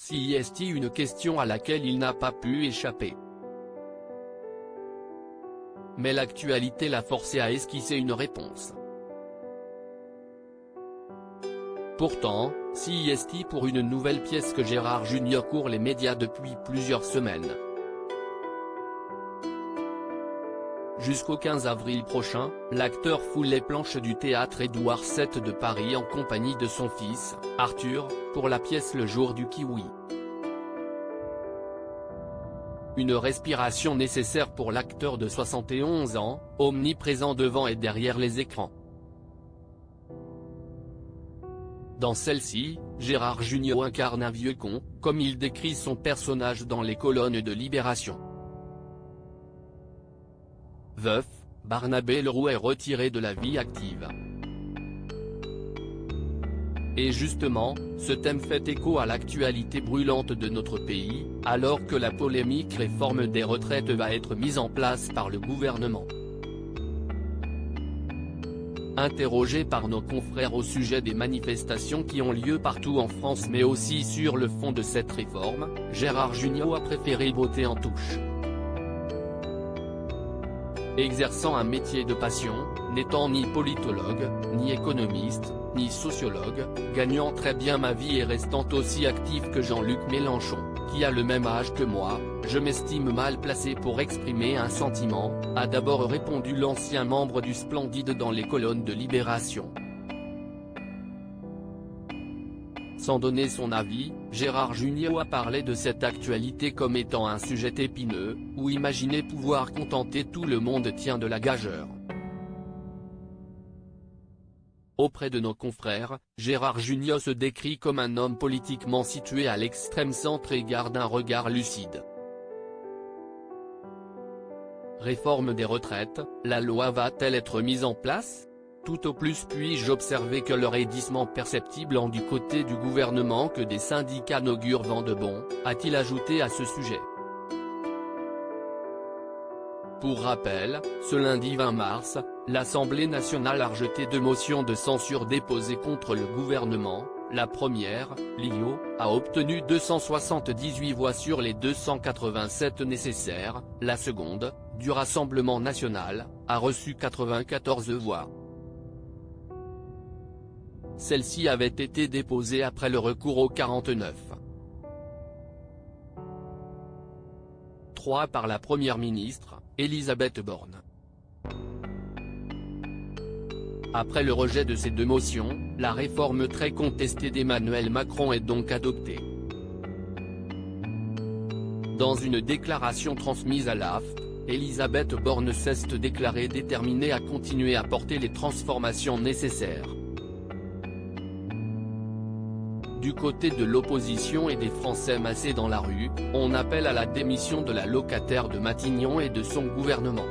CIST, une question à laquelle il n'a pas pu échapper. Mais l'actualité l'a forcé à esquisser une réponse. Pourtant, CIST pour une nouvelle pièce que Gérard Junior court les médias depuis plusieurs semaines. Jusqu'au 15 avril prochain, l'acteur foule les planches du théâtre Édouard VII de Paris en compagnie de son fils, Arthur, pour la pièce Le Jour du Kiwi. Une respiration nécessaire pour l'acteur de 71 ans, omniprésent devant et derrière les écrans. Dans celle-ci, Gérard Junior incarne un vieux con, comme il décrit son personnage dans les colonnes de Libération. Veuf, Barnabé Leroux est retiré de la vie active. Et justement, ce thème fait écho à l'actualité brûlante de notre pays, alors que la polémique réforme des retraites va être mise en place par le gouvernement. Interrogé par nos confrères au sujet des manifestations qui ont lieu partout en France mais aussi sur le fond de cette réforme, Gérard Junior a préféré botter en touche. Exerçant un métier de passion, n'étant ni politologue, ni économiste, ni sociologue, gagnant très bien ma vie et restant aussi actif que Jean-Luc Mélenchon, qui a le même âge que moi, je m'estime mal placé pour exprimer un sentiment, a d'abord répondu l'ancien membre du Splendide dans les colonnes de Libération. Sans donner son avis, Gérard Junior a parlé de cette actualité comme étant un sujet épineux, où imaginer pouvoir contenter tout le monde tient de la gageure. Auprès de nos confrères, Gérard Junior se décrit comme un homme politiquement situé à l'extrême centre et garde un regard lucide. Réforme des retraites, la loi va-t-elle être mise en place ? Tout au plus puis-je observer que le raidissement perceptible en du côté du gouvernement que des syndicats n'augure vent de bon, a-t-il ajouté à ce sujet. Pour rappel, ce lundi 20 mars, l'Assemblée nationale a rejeté 2 motions de censure déposées contre le gouvernement. La première, l'IO, a obtenu 278 voix sur les 287 nécessaires, la seconde, du Rassemblement national, a reçu 94 voix. Celle-ci avait été déposée après le recours au 49.3 par la Première ministre, Elisabeth Borne. Après le rejet de ces 2 motions, la réforme très contestée d'Emmanuel Macron est donc adoptée. Dans une déclaration transmise à l'AFP, Elisabeth Borne s'est déclarée déterminée à continuer à porter les transformations nécessaires. Du côté de l'opposition et des Français massés dans la rue, on appelle à la démission de la locataire de Matignon et de son gouvernement.